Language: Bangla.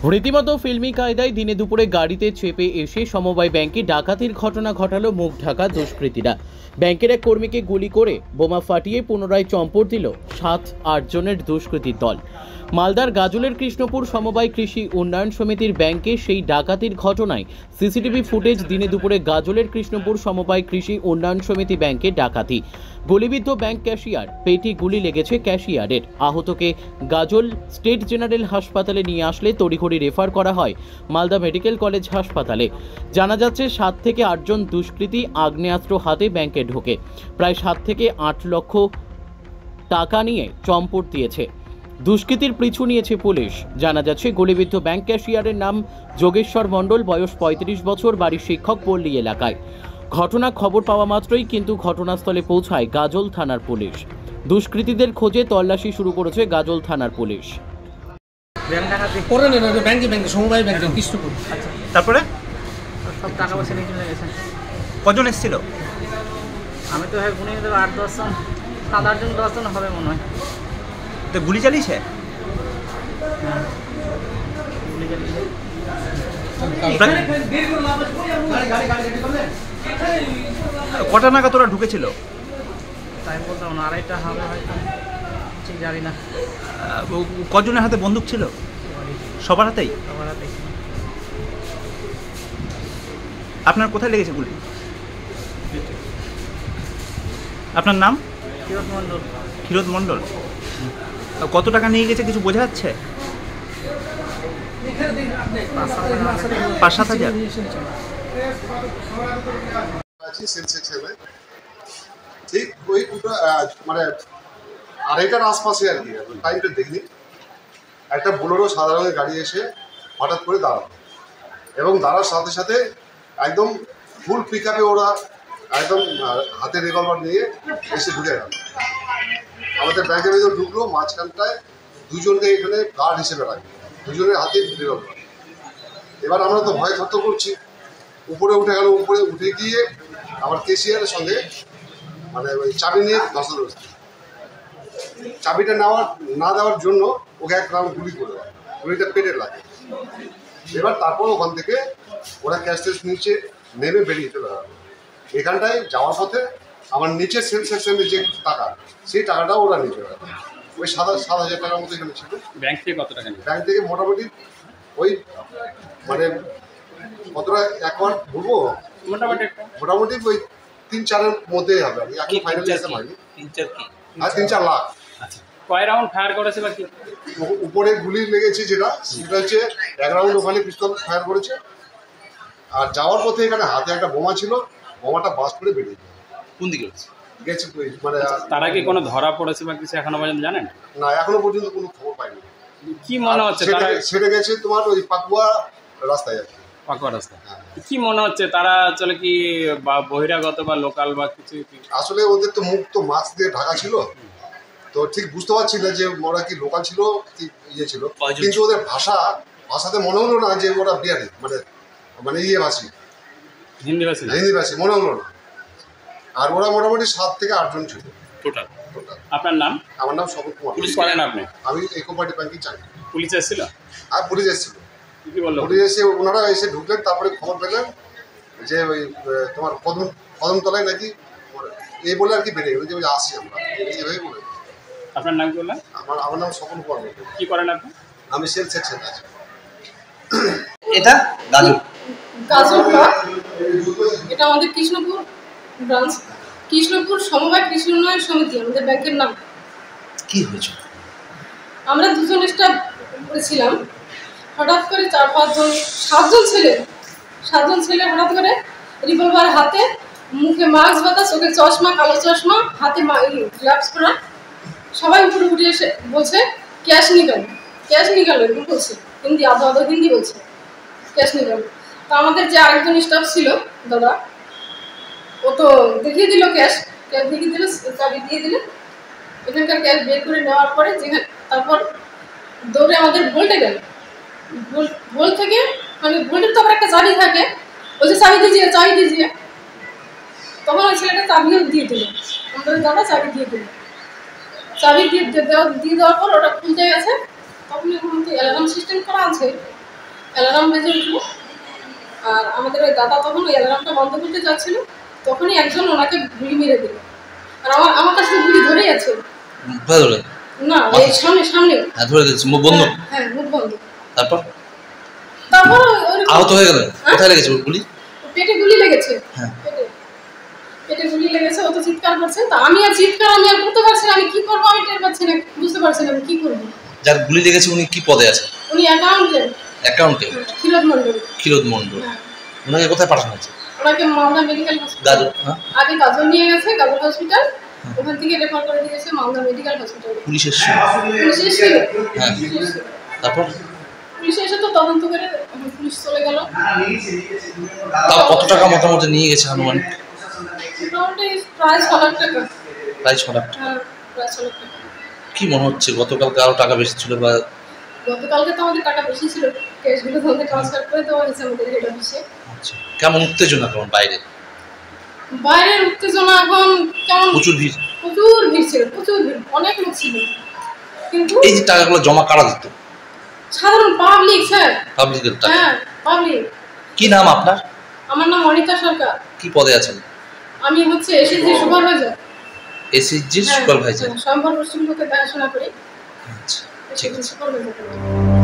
রীতিমতো ফিল্মি কায়দায় দিনে দুপুরে গাড়িতে চেপে এসে সমবায় ব্যাংকে ডাকাতির ঘটনা ঘটালো মুখ ঢাকা দুষ্কৃতীরা। ব্যাংকের এক কর্মীকে গুলি করে বোমা ফাটিয়ে পুনরায় চম্পট দিল 7-8 জনের দুষ্কৃতীর দল। মালদার গাজলের কৃষ্ণপুর সমবায় কৃষি উন্নয়ন সমিতির ব্যাংকে সেই ডাকাতির ঘটনায় সিসিটিভি ফুটেজ। দিনে দুপুরে গাজলের কৃষ্ণপুর সমবায় কৃষি উন্নয়ন সমিতি ব্যাংকে ডাকাতি, গুলিবিদ্ধ ব্যাংক ক্যাশিয়ার, পেটে গুলি লেগেছে ক্যাশিয়ারের। আহতকে গাজল স্টেট জেনারেল হাসপাতালে নিয়ে আসলে তড়িঘড়ি রেফার করা হয় মালদা মেডিকেল কলেজ হাসপাতালে। জানা যাচ্ছে 7 থেকে 8 জন দুষ্কৃতী আগ্নেয়াস্ত্র হাতে ব্যাংকে ঢোকে প্রায় 7 থেকে 8 লক্ষ টাকা নিয়ে চম্পট দিয়েছে। দুষ্কৃতীর পিছু নিয়েছে পুলিশ। জানা যাচ্ছে গুলিবিদ্ধ ব্যাংক ক্যাশিয়ারের নাম যোগেশ্বর মণ্ডল, বয়স 35 বছর, বাড়ি শিক্ষক পল্লী এলাকায়। ঘটনা খবর পাওয়া মাত্রই কিন্তু ঘটনাস্থলে পৌঁছায় গাজল থানার পুলিশ। দুষ্কৃতীদের খোঁজে তল্লাশি শুরু করেছে গাজল থানার পুলিশ। তারপরে সব টাকা পয়সা নিয়ে চলে গেছে। কজন এসেছিল? আমি তো গুনে দেবো 8-10 জন, 7-8 জন, 10 জন হবে মনে হয়। তো গুলি চালিয়েছে? হ্যাঁ, গুলি চালিয়েছে। কটা নাগাদ তোরা ঢুকেছিল? তাই বলতাম না, 2:30টা হবে হয়তো, ঠিক জানি না। কজনের হাতে বন্দুক ছিল? সবার হাতেই? সবার হাতে। আপনার কোথায় লেগেছে গুলি? আপনার নাম? ক্ষীরোদ মণ্ডল। ক্ষীরোদ মণ্ডল। কত টাকা নিয়ে গেছে কিছু বোঝা যাচ্ছে? 5-7 হাজার। ঠিক ওই মানে 2:30টার আশপাশে আর কি, টাইমটা দেখিনি। একটা বোলেরো সাদা রঙের গাড়ি এসে হঠাৎ করে দাঁড়ালো এবং দাঁড়ার সাথে সাথে একদম ফুল পিক আপে ওরা একদম হাতে রিভলভার নিয়ে এসে ঢুকে গেল। আমাদের ব্যাংকের ভেতর ঢুকলো, মাঝখানটায় দুজনকে এখানে গার্ড হিসেবে রাখবে, দুজনের হাতে রিভলভার। এবার আমরা তো ভয় থরথর করছি। উপরে উঠে গেল, উপরে উঠে গিয়ে আমার কেশিয়ারের সঙ্গে মানে ওই চাবি নিয়ে ধসানো হচ্ছে। চাবিটা না দেওয়ার জন্য ওকে এক রাউন্ড গুলি করে দেয়, গুলিটা পেটে লাগে। এবার তারপর ওখান থেকে ওরা ক্যাশ টেস্ট নিচে নেমে বেরিয়ে চলে গেল। এখানটায় যাওয়ার পথে আমার নিচের সেল সেকশনে যে টাকা, সেই টাকাটাও ওরা নিয়ে চলে গেল। ওই 7,000 টাকার মতো এখানে ছিল। ব্যাংক থেকে কত টাকা? ব্যাংক থেকে মোটামুটি ওই মানে কতটা একবার বলবো, মোটামুটি ওই 3-4-এর মধ্যেই হবে। আমি এখন ফাইনালি আসতে পারিনি। 3-4 লাখ। আচ্ছা, কয় রাউন্ড ফায়ার করেছে বা কি? উপরে গুলি লেগেছে যেটা, সেটা হচ্ছে 1 রাউন্ড ওখানে পিস্তল ফায়ার করেছে। আর যাওয়ার পথে এখানে হাতে একটা বোমা ছিল, বোমাটা বাস্ট করে বেরিয়ে যায়। কোন দিকে গেছে মানে তারা কি কোনো ধরা পড়েছে বা কিছু এখনো পর্যন্ত জানেন না? এখনো পর্যন্ত কোনো খবর পাইনি। কি মনে হচ্ছে সেটা গেছে তোমার ওই পাকুয়া রাস্তায় আর কি। পাকুয়া রাস্তা। কি মনে হচ্ছে তারা চলে কি বহিরাগত বা লোকাল বা কিছু? আসলে ওদের তো মুখ তো মাস্ক দিয়ে ঢাকা ছিল, তো ঠিক বুঝতে পারছি না যে ওরা কি লোকাল ছিল কি ইয়ে ছিল। কিন্তু ওদের ভাষাতে মনে হলো না যে ওরা বিহারি, মানে ইয়ে ভাষী, হিন্দি ভাষী মনে হলো না। আর ওরা মোটামুটি 7 থেকে 8 জন ছিল টোটাল। আপনার নাম? আমার নাম স্বপন কুমার। পুলিশ করেন আপনি? আমি ইকোপার্টি ব্যাংকে চাকরি। পুলিশ এসেছিল? আর পুলিশ এসেছিল। কি বললো? পুলিশ এসে ওনারা এসে ঢুকলেন, তারপরে খবর পেলেন যে ওই তোমার কদমতলায় নাকি এই বলে আর কি বেরিয়ে গেল যে ওই আসছি আমরা এইভাবে বলে। আপনার নাম কি বললেন? আমার নাম স্বপন কুমার। কি করেন আপনি? আমি সেল সেকশন আছি। এটা গাজল এটা আমাদের কৃষ্ণপুর ব্রাঞ্চ, কৃষ্ণপুর সমবায় কৃষি উন্নয়ন সমিতি আমাদের ব্যাংকের নাম। কি হয়েছে? আমরা 2 জন স্টাফ করেছিলাম। হঠাৎ করে 4-5 জন 7 জন ছেলে হঠাৎ করে রিভলভার হাতে, মুখে মাস্ক বাঁধা, চোখে চশমা, কালো চশমা, হাতে গ্লাভস পরা, সবাই উপরে উঠে এসে বলছে ক্যাশ নিকালো এরকম বলছে। হিন্দি আধো হিন্দি বলছে, ক্যাশ নিকালো। তো আমাদের যে আরেকজন স্টাফ ছিল দাদা, ও তো দেখিয়ে দিল ক্যাশ দেখিয়ে দিল, চাবি দিয়ে দিল। এখানকার ক্যাশ বের করে নেওয়ার পরে তারপর দৌড়ে আমাদের ভোল্টে গেল। ভোল্ট থেকে মানে ভোল্টের তো আবার একটা চাবি থাকে, বলছে চাবি দিজিয়ে। তখন ওই ছেলেটা চাবিও দিয়ে দিল, আমাদের দাদা চাবি দিয়ে দিল। চাবি দিয়ে দেওয়ার পর ওটা খুলতে গেছে। তখন এখন তো অ্যালার্ম সিস্টেম করা আছে, অ্যালার্ম বেজে উঠলো। আর আমাদের ওই দাদা তখন ওই অ্যালার্মটা বন্ধ করতে যাচ্ছিল, তখনই একজন ওনাকে গুলি মেরে দিল। আর আমার কাছে তো গুলি ধরেই আছে। কোথায় ধরে? না, এই সামনে। হ্যাঁ, ধরে দিয়েছে, মুখ বন্ধ। হ্যাঁ, মুখ বন্ধ। তারপর ওই আহত হয়ে গেলেন? কোথায় লেগেছে গুলি? পেটে গুলি লেগেছে। হ্যাঁ। পেটে গুলি লেগেছে, ও তো চিৎকার করছে। তা আমি আর করতে পারছি না, আমি কি করবো আমি টের পাচ্ছি না, বুঝতে পারছি না আমি কি করবো। যার গুলি লেগেছে উনি কি পদে আছে? উনি অ্যাকাউন্টেন্ট। ক্ষীরোদ মণ্ডল। হ্যাঁ। ওনাকে কোথায় পাঠানো হয়েছে? ওনাকে মালদা মেডিকেল হসপিটাল, আগে গাজল নিয়ে গেছে গাজল হসপিটাল, ওখান থেকে রেফার করে দিয়েছে মালদা মেডিকেল হসপিটাল। পুলিশ ছিল? হ্যাঁ। তারপর পুলিশ এসে তো তদন্ত করে পুলিশ চলে গেল। তাও কত টাকা মোটামুটি নিয়ে গেছে আনুমানিক? মোটামুটি প্রায় 6 লাখ টাকা। প্রায় 6 লাখ টাকা। হ্যাঁ, প্রায় 6 লাখ টাকা। কি মনে হচ্ছে গতকালকে আরো টাকা বেশি ছিল? বা গতকালকে তো আমাদের টাকা বেশি ছিল, ক্যাশগুলো তো আমাদের ট্রান্সফার করে দেওয়া হয়েছে আমাদের হেড অফিসে। আচ্ছা, কেমন উত্তেজনা কেমন বাইরে? বাইরের উত্তেজনা এখন কেমন, প্রচুর ভিড় ছিল, প্রচুর ভিড়, অনেক লোক ছিল। কিন্তু এই যে টাকাগুলো জমা কারা দিত? সাধারণ পাবলিক স্যার। পাবলিকের টাকা? হ্যাঁ, পাবলিক। কি নাম আপনার? আমার নাম অনিতা সরকার। কি পদে আছেন? আমি হচ্ছে এসএসজি সুপারভাইজার। SSG supervisor. সম্পর্ক পশ্চিমবঙ্গে দেখাশোনা করি। আচ্ছা, ঠিক আছে। সুপারভাইজার।